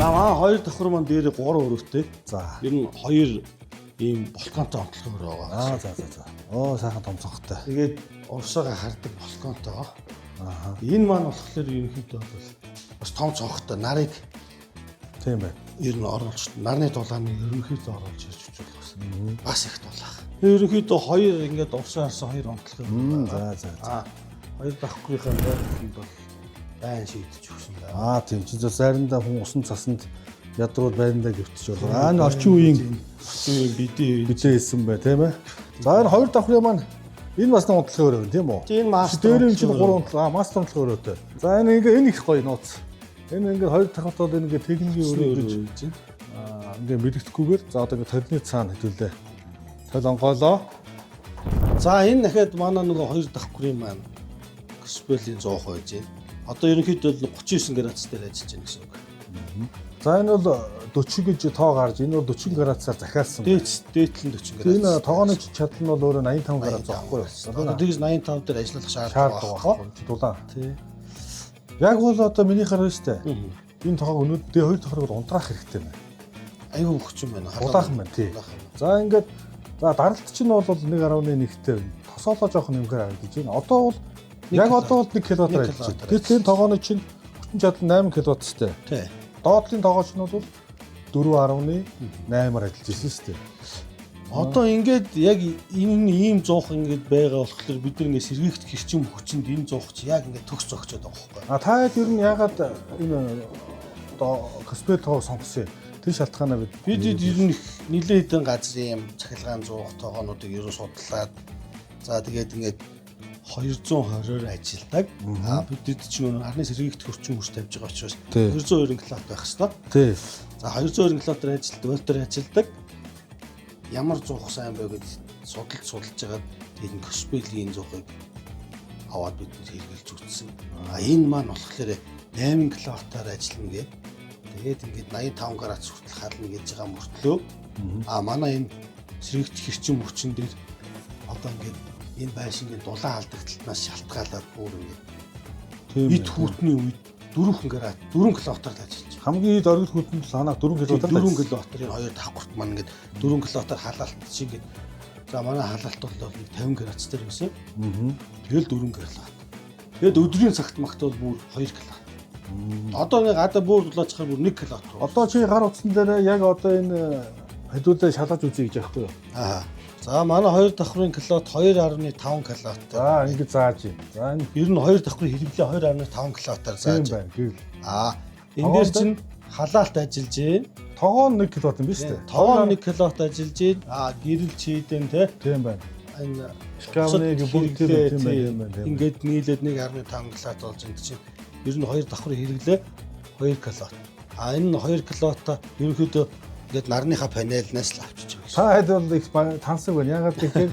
За хоёр давхар маань дээр 3 өрөвтэй. За. Ер нь хоёр ийм болконтой онцлог өрөө байгаа. За. Оо сайхан томцохтой. Тэгээд урсаага хардаг болконтой. Энэ маань болохоор ерөнхийдөө бол бас том цонхтой нарыг тийм байна. ер нь оруулж нарны дулааны ерөнхийдөө оруулж ирж болох бас их дулаах. Ерөнхийдөө хоёр ингээд урсаа харсан хоёр онцлог өрөө. За. Хоёр давхрынхаа байдлыг бол байн шийдэж өгсөн байна. Тийм ч заримдаа хүн усан цаснд ядрууд байрандаа гөвтөж байгаа. Энэ орчин үеийн бидээ хэлсэн бай тийм ээ. За энэ хоёр давхрын маань энэ бас нэг унтлагын өрөө тийм үү? Энэ мастер. Дээрээ чинь 3 унтлага, мастер унтлагын өрөөтэй. За энэ их гоё нууц. Энэ ингээд хоёр давхртууд ингээд техникийн өрөө гэж ингээд мэддэхгүйгээр за одоо ингээд толны цаана хэдүүлээ. Тол онгоолоо. За энэ дахиад манай нөгөө хоёр давхрын маань Каспиалийн 100% байж байна. Одоо ерөнхийдөө 39 градус дээр ажиллаж байна гэсэн үг. За энэ бол 40 гэж тоо гарч энэ бол 40 градусаар захиалсан. Дээдлэн 40 градус. Энэ тогооны чадал нь бол өөрөө 85 градус байхгүй юу? Одоо тэгж 85 дээр ажиллах шаардлага байхгүй. Дулаан. Тий. Яг бол одоо миний хараа штэ. Энэ тоог өнөөдөр хоёр тохорыг унтраах хэрэгтэй байна. Аюу хөгч юм байна. Улаахан байна тий. За ингээд за даралт чинь бол 1.1-тэй тосоолоо жоох нэмгээр харагдаж байна. Одоо бол яг одоо бол 1 км ажиллаж байна. Гэтэл энэ тоогооны чинь хүчин чадал 8 кВт-тэй. Тий. Доотлын тоогооч нь бол 4.8-аар ажиллаж ирсэн шүү дээ. Одоо ингээд яг энэ ийм зуух ингээд байгаа болохоор бид нар ингээд сэргийгт хэрчим хүчинд энэ зуух чи яг ингээд төгс зогчод байгаа байхгүй. Та хэд ер нь ягаад энэ одоо Каспиал тоог сонгосон юм? Тэр шалтгаанаа бид ер нь нэлээд хэдэн газрын юм цахилгаан зуух тоогоонуудыг ерөө судлаад за тэгээд ингээд 220-оор ажилдаг. Бидэд чинь арны сэргийгт хөрчин хүч тавьж байгаа учраас 220 киловатт байх хэвээр. Тий. За 220 киловаттаар ажилтдаг, вольтоор ажилдаг. Ямар зуух сайн бэ гэж судалж байгаа. Тэгээд Каспиалийн зуухыг аваад бид хэрэгжилж үзсэн. Энэ маань болохоор 8 киловаттаар ажиллана гэдэг. Тэгээд ингээд 85 градус хүртэл хална гэж байгаа мөртлөө манай энэ сэргийгт хэрчим хүчин дээр одоо ингээд энэ байшингийн дулаан алдагдлаас шалтгаалаад бүр ингээд эд хүүтний үед 4 градус 4 киловаттаар ажиллаж байна. Хамгийн эд оргил хүүтэнд санаа 4 киловаттаар 4 киловаттар энэ хоёр давхурт маань ингээд 4 киловаттаар халаалт шиг ингээд за манай халаалт бол 50 градус дээр байсан. Тэгэл 4 киловатт. Тэгэд өдрийн цагт магт бол бүр 2 киловатт. Одоо нэг гадаа бүр дулаачхаар бүр 1 киловатт. Одоо чи гар утсан дээр яг одоо энэ хэдүүлээ шалгаж үзье гэж яахгүй юу? За манай хоёр давхрын киловатт 2.5 киловатт. За ингэж зааж юм. За энэ ер нь хоёр давхрын хэрэглээ 2.5 киловаттаар зааж байна. Энэ дээр чинь халаалт ажиллаж байна. Тогоон 1 киловатт юм биш үү? Тогоон 1 киловатт ажиллаж байна. Гэрэл чийдэн тийм байна. Энэ шкафны бүгд тийм байна. Ингээд нийлээд 1.5 киловатт болж энэ чинь ер нь хоёр давхрын хэрэглээ 2 киловатт. Энэ 2 киловатта ерөнхийдөө ингээд нарныхаа панелнаас л авчиж байгаа. Та хэд бол их тансаг байна. Ягаад гэхээр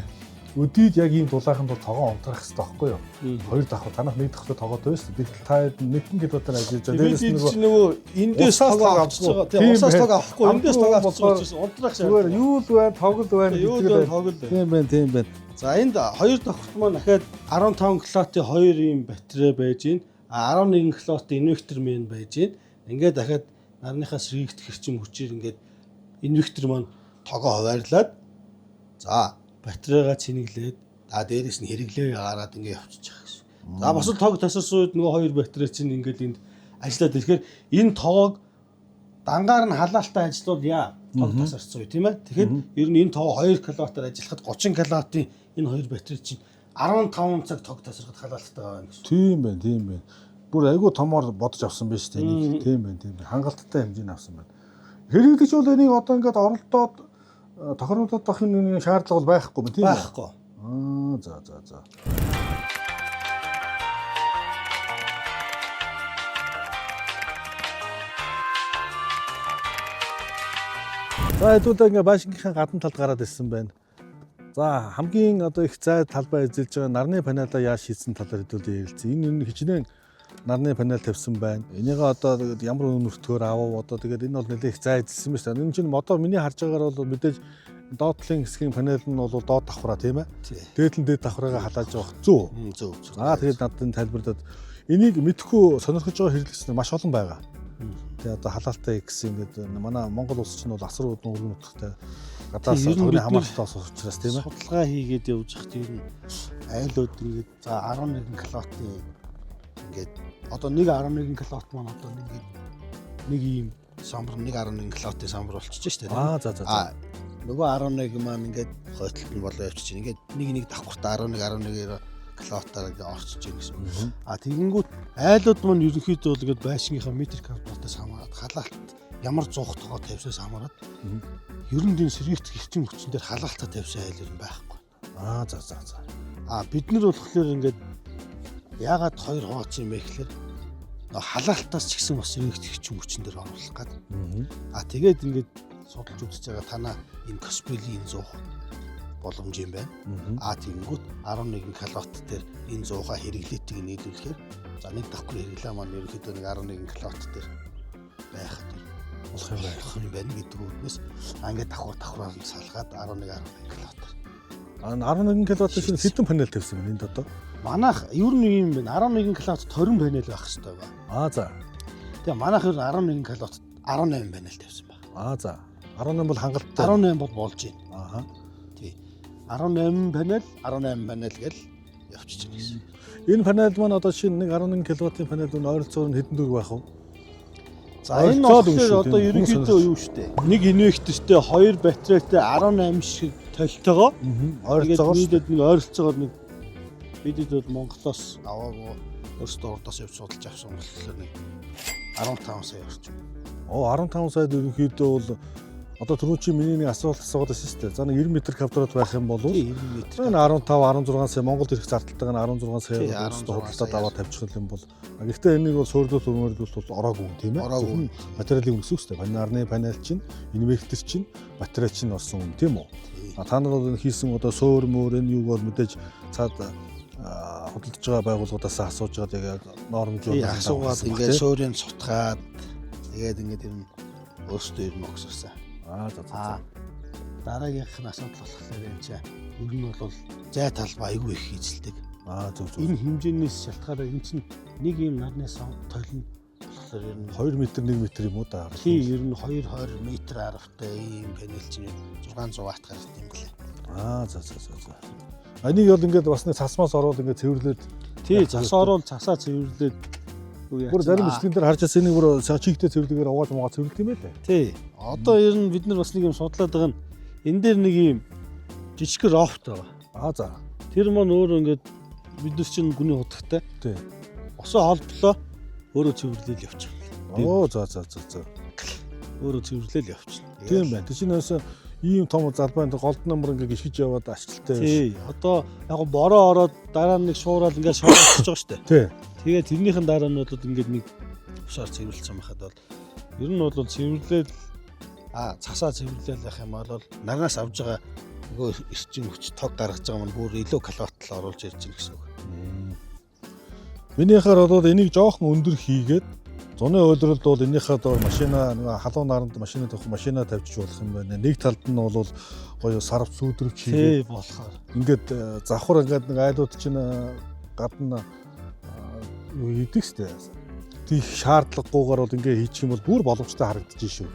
өдийд яг ийм дулааханд бол тоогоо унтрах хэрэгтэй байхгүй юу? Хоёр давхар танах нэг давхар тоогоо дөөс. Гэтэл та хэд нэгэн киловаттаар ажиллаж байгаа. Дээрээс нөгөө эндээс тоогоо авч байгаа. Тийм усаас тоогоо авахгүй эндээс тоогоо авч байгаа. Унтрах шаардлага. Юу л байна? Тоглол байна. Юу л тоглол. Тийм байна. За энд хоёр давхарт маань дахиад 15 киловаттын 2 ийм батарей байж гин. 11 киловаттын инвертер мэн байж гин. Ингээд дахиад нарныхаа сэргийгт хэрчим хүчээр ингээд инвертер маань тоогоо хуваарлаад за батарейгаа цэнэглээд дээрээс нь хэрэглээ гараад ингээд явчихж байгаа гэсэн. За бас л тоог тасарсан үед нөгөө хоёр батарей чинь ингээд энд ажиллаад ирэхээр энэ тоог дангаар нь халаалтаа ажиллавал тоог тасарсан үе тийм ээ. Тэгэхээр ер нь энэ тоог 2 киловаттаар ажиллахад 30 киловаттын энэ хоёр батарей чинь 15 цаг тоог тасархад халаалттай байгаа гэсэн. Тийм байна. Бүр айгүй томоор бодож авсан байж тээ. Тийм байна. Хангалттай хэмжээнд авсан байна. Хэрэглэж бол энийг одоо ингээд оролдоод тохируулаад авах энэ шаардлага бол байхгүй юм тийм үү? Байхгүй. За. За хэдүүлээ ингээд байшингийнхаа гадна талд гараад ирсэн байна. За хамгийн одоо их зай талбай эзэлж байгаа нарны панелаа яаж шийдсэн талаар хэдүүлээ ярилцсан. Энэ нь хичнээн нарны панел тавьсан байна. Энийг одоо ямар үнэртгөөр авав одоо тэгээд энэ бол нэлээд их зай эзэлсэн байна шүү дээ. Энэ чинь одоо миний харж байгаагаар бол мэдээж доотлын хэсгийн панел нь бол доод давхраа тийм ээ. Дээдлэн дээд давхраагаа халааж явах зөв. За тэгээд надад тайлбарлаад энийг мэдхгүй сонирхож байгаа хэрэглэгч маш олон байгаа. Тэгээ одоо халаалтай X ингээд манай Монгол улс чинь бол асар үүдэн өргөн нутагтай гадаас Тийм, ер нь тогны бид хамааралтай улс учраас тийм ээ. судалгаа хийгээд явж хат ер нь айлууд ингээд за 11 киловаттын ингээд одоо 1.1 киловатт маань одоо ингээд нэг ийм самбар 1.1 киловаттын самбар болчихж штэ. За. Нөгөө 11 маань ингээд хойтлолт нь болоо явчих чинь ингээд нэг давхартаа 11 киловаттаар ингээд орчиж ийн гэсэн. Тэгэнгүүт айлууд маань ерөнхийдөө бол ингээд байшингийнхаа метр квадратаас хамаарат халаалт ямар зуух тогоо тавьсаас хамаарат ер нь энэ сэргийгдэх эрчим хүчин дээр халаалтаа тавьсан айл ер нь байхгүй. За. Бид нар болохоор ингээд яагаад хоёр хуваацсан юм бэ гэхээр халаалтаас ч гэсэн бас сэргийгдэх эрчим хүчин дээр оруулах гэдэг. Тэгээд ингээд судалж үзэж байгаа танаа энэ коспелийн зуух боломж юм байна. Тэгэнгүүт 11 киловатт дээр энэ зуухаа хэрэглээтийг нийлүүлэхээр за нэг давхар хэрэглээ маань ерөнхийдөө нэг 11 киловатт дээр байхад болох юм байна гэдэг үгнээс ингээд давхараар нь салгаад 11 киловатт. 11 киловатт шиг хэдэн панел тавьсан юм энд одоо? Манайх ер нь юм байна. 11 киловатт 20 панел байх хэрэгтэй байна. За. Тэгээ манайх ер нь 11 киловатт 18 панел тавьсан байна. За. 18 бол хангалттай. 18 бол болж байна. Тий. 18 панел гэл явчихж байна гэсэн. Энэ панел маань одоо шинэ нэг 11 киловаттын панел нь ойролцоогоор хэдэн төгрөг байх вэ? За энэ болохоор одоо ерөнхийдөө юу штэ. Нэг инвектортэй 2 батарейтай 18 шиг толтойгоо ойролцоогоор нэг ойролцоогоор нэг бидэд бол Монголоос аваагүй өөрсдөө урдаас явж судалж авсан болохоор нэг 15 сая орчим. 15 саяд ерөнхийдөө бол одоо түрүү чи миний нэг асуулт асуугаад байсан шүү дээ. За нэг 90 м квадрат байх юм бол 90 м. 15 16 сая Монголд ирэх зардалтайгаа 16 сая худалдаад аваад тавьчих юм бол гэхдээ энийг бол суурьлуулалт өмөрдүүлэлт бол ороогүй тийм ээ. Материалын үнэс үстэй. Нарны панел чинь, инвектор чинь, батарей чинь орсон юм тийм үү? Та нар бол хийсэн одоо суур мөр энэ юуг бол мэдээж цаад худалдаж байгаа байгууллагуудаас асууж байгаа яг нормжууд асуугаад ингээд суурийг сутгаад тэгээд ингээд юм өөрсдөө ер нь огсорсон. За. Дараагийнх нь асуудал болохоор энэ чинь ер нь бол зай талбай айгүй их хийцэлдэг. Зөв. Энэ хэмжээнээс шалтгаалаад энэ чинь нэг юм нарны толно болохоор ер нь 2 м 1 м юм уу да. Тийм ер нь 2-20 м харавтай ийм панел чинь 600 ватт гардаг юм гэлээ. За. Энийг бол ингээд бас нэг цасмаас ороод ингээд цэвэрлээд цас орвол цасаа цэвэрлээд бүр зарим бичлэгэн дээр харж байгаа энийг бүр чигтэй цэвэрлэгээр угааж цэвэрлэх юм байлаа. Тий. Одоо ер нь бид нар бас нэг юм судлаад байгаа нь энэ дээр нэг юм жижиг рофт байгаа. За. Тэр маань өөр ингээд бид нар чинь гүний хутагтай. Тий. Осоо холболоо өөрөө цэвэрлээл явчих. За. Өөрөө цэвэрлээл явчих. Тийм байна. Тэг чинээс ийм том залбаанд голд номер ингээд гიშгэж яваад ачлалтай. Тий. Одоо яг бороо ороод дараа нь нэг шуурал ингээд шоолчихж байгаа шүү дээ. Тий. Тэгээд тэрнийхэн дараа нь бол ингээд нэг усаар цэвэрлсэн байхад бол ер нь бол цэвэрлээл цасаа цэвэрлээл байх юм бол нарнаас авж байгаа нөгөө эрчим хүч тог гаргаж байгаа маань бүр илүү киловатт оруулж ирж байна гэсэн үг. Миний хараад бол энийг жоохон өндөр хийгээд зуны уйлралд бол энийхээ доор машина нэг халуун наранд машина тавих машина тавьчих болох юм байна. Нэг талд нь бол гоё сарв сүйдрвч хийгээд болохоор ингээд завхар ингээд нэг айлууд чинь гадна юу хийдэг штэ. Тих шаардлагагүйгээр бол ингээ хийчих юм бол бүр боломжтой харагдаж шүү.